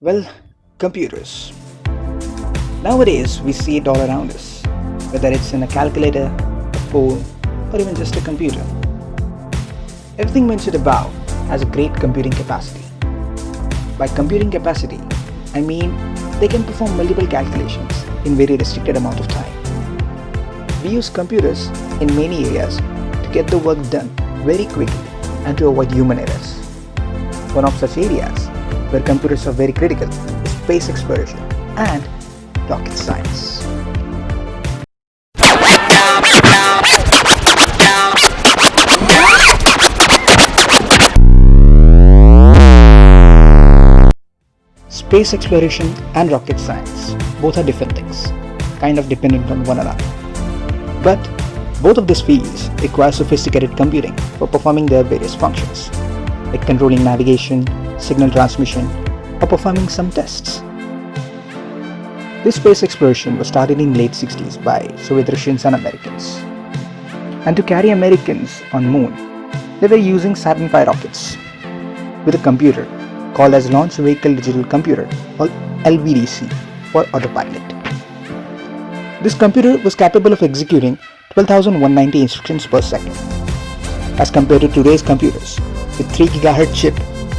Well, computers. Nowadays, we see it all around us, whether it's in a calculator, a phone, or even just a computer. Everything mentioned above has a great computing capacity. By computing capacity, I mean they can perform multiple calculations in very restricted amount of time. We use computers in many areas to get the work done very quickly and to avoid human errors. One of such areas where computers are very critical is space exploration and rocket science. Space exploration and rocket science both are different things, kind of dependent on one another. But both of these fields require sophisticated computing for performing their various functions, like controlling navigation, signal transmission, or performing some tests. This space exploration was started in late 60s by Soviet Russians and Americans. And to carry Americans on moon, they were using Saturn V rockets with a computer called as Launch Vehicle Digital Computer, or LVDC, for autopilot. This computer was capable of executing 12,190 instructions per second. As compared to today's computers, with 3 GHz chip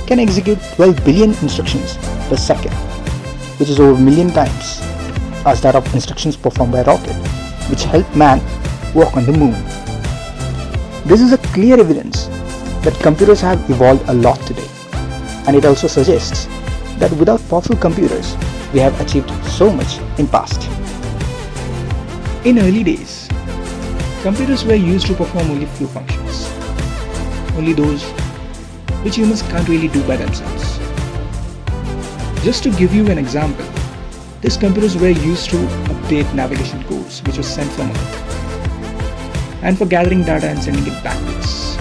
can execute 12 billion instructions per second, which is over a million times as that of instructions performed by a rocket, which helped man walk on the moon. This is a clear evidence that computers have evolved a lot today, and it also suggests that without powerful computers, we have achieved so much in past. In early days, computers were used to perform only few functions, only those which humans can't really do by themselves. Just to give you an example, these computers were used to update navigation codes which was sent from Earth, and for gathering data and sending it backwards.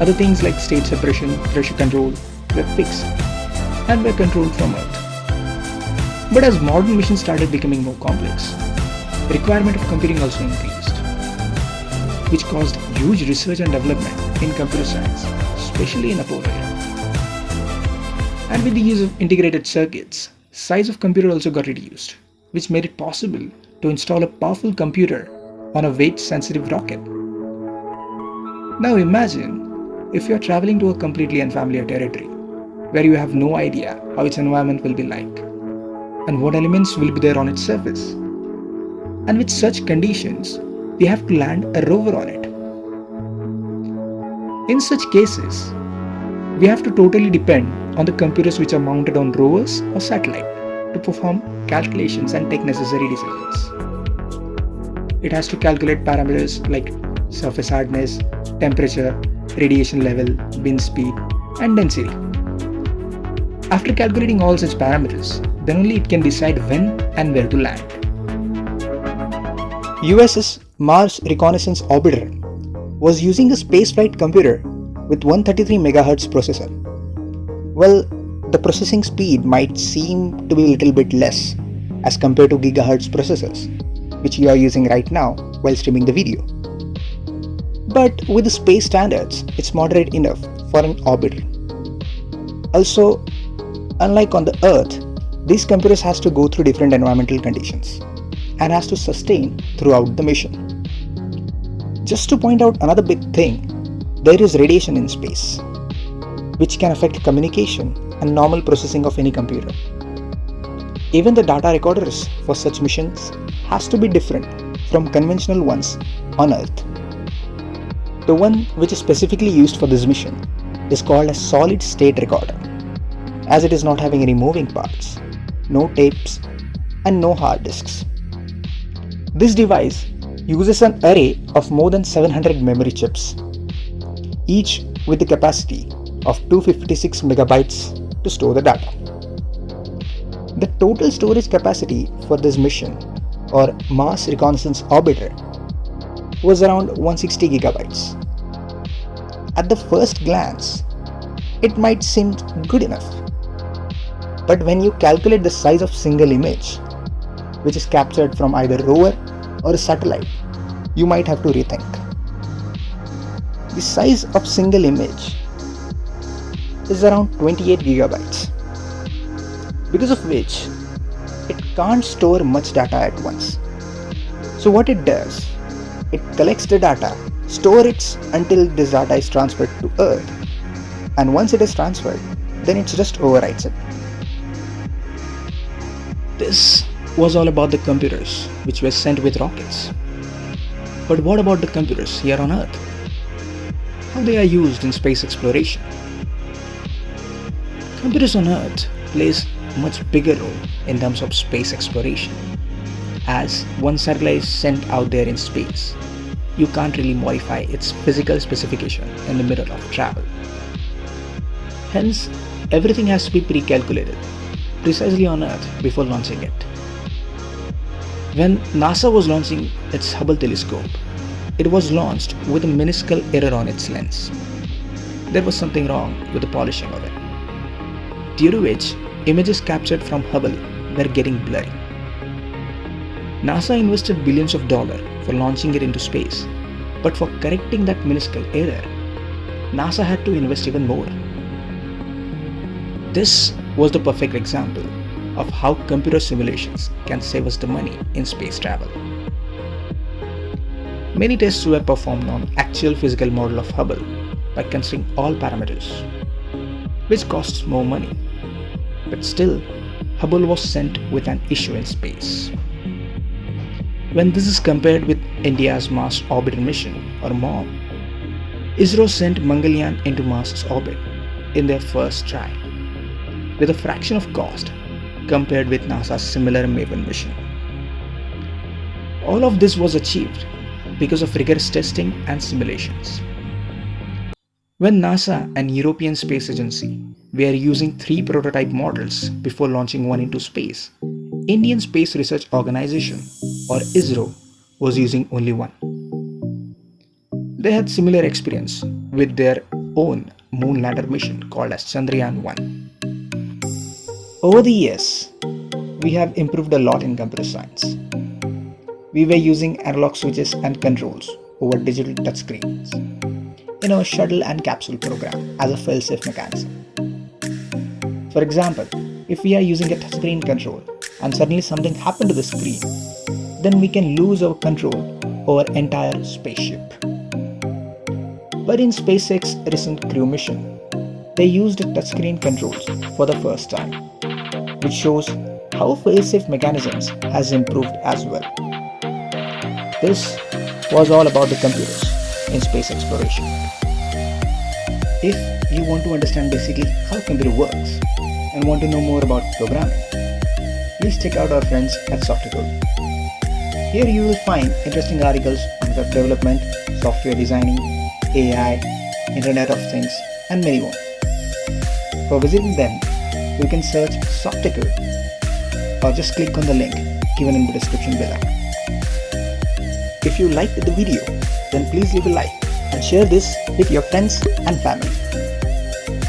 Other things like state separation, pressure control were fixed and were controlled from Earth. But as modern missions started becoming more complex, the requirement of computing also increased, which caused huge research and development in computer science, especially in Appollo era. And with the use of integrated circuits, size of computer also got reduced, which made it possible to install a powerful computer on a weight-sensitive rocket. Now imagine if you are traveling to a completely unfamiliar territory, where you have no idea how its environment will be like, and what elements will be there on its surface. And with such conditions, we have to land a rover on it. In such cases, we have to totally depend on the computers which are mounted on rovers or satellite to perform calculations and take necessary decisions. It has to calculate parameters like surface hardness, temperature, radiation level, wind speed, and density. After calculating all such parameters, then only it can decide when and where to land. US's Mars Reconnaissance Orbiter was using a spaceflight computer with 133 MHz processor. Well, the processing speed might seem to be a little bit less as compared to gigahertz processors, which you are using right now while streaming the video. But with the space standards, it's moderate enough for an orbiter. Also, unlike on the Earth, these computers has to go through different environmental conditions and has to sustain throughout the mission. Just to point out another big thing, there is radiation in space, which can affect communication and normal processing of any computer. Even the data recorders for such missions has to be different from conventional ones on Earth. The one which is specifically used for this mission is called a solid state recorder, as it is not having any moving parts, no tapes, and no hard disks. This device uses an array of more than 700 memory chips, each with the capacity of 256 megabytes to store the data. The total storage capacity for this mission, or Mars Reconnaissance Orbiter, was around 160 gigabytes. At the first glance, it might seem good enough. But when you calculate the size of single image, which is captured from either rover or a satellite, you might have to rethink. The size of single image is around 28 gigabytes. because of which it can't store much data at once. So what it does, it collects the data, store it until this data is transferred to Earth, and once it is transferred, then it just overwrites it. This was all about the computers which were sent with rockets. But what about the computers here on Earth? How they are used in space exploration? Computers on Earth plays a much bigger role in terms of space exploration. As one satellite is sent out there in space, you can't really modify its physical specification in the middle of travel. Hence, everything has to be pre-calculated precisely on Earth before launching it. When NASA was launching its Hubble telescope, it was launched with a minuscule error on its lens. There was something wrong with the polishing of it, due to which images captured from Hubble were getting blurry. NASA invested billions of dollars for launching it into space, but for correcting that minuscule error, NASA had to invest even more. This was the perfect example of how computer simulations can save us the money in space travel. Many tests were performed on actual physical model of Hubble by considering all parameters, which costs more money. But still, Hubble was sent with an issue in space. When this is compared with India's Mars Orbiter Mission or MOM, ISRO sent Mangalyaan into Mars' orbit in their first try, with a fraction of cost compared with NASA's similar Maven mission. All of this was achieved because of rigorous testing and simulations. When NASA and European Space Agency were using 3 prototype models before launching one into space, Indian Space Research Organization or ISRO was using only one. They had similar experience with their own moon lander mission called as Chandrayaan-1. Over the years, we have improved a lot in computer science. We were using analog switches and controls over digital touchscreens in our shuttle and capsule program as a fail-safe mechanism. For example, if we are using a touchscreen control and suddenly something happened to the screen, then we can lose our control over entire spaceship. But in SpaceX's recent crew mission, they used touchscreen controls for the first time, which shows how fail-safe mechanisms has improved as well. This was all about the computers in space exploration. If you want to understand basically how a computer works and want to know more about programming, please check out our friends at SofteCode. Here you will find interesting articles on web development, software designing, AI, Internet of Things, and many more. For visiting them, you can search SofteCode or just click on the link given in the description below. If you liked the video, then please leave a like and share this with your friends and family.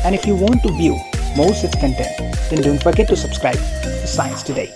And if you want to view more such content, then don't forget to subscribe to Science Today.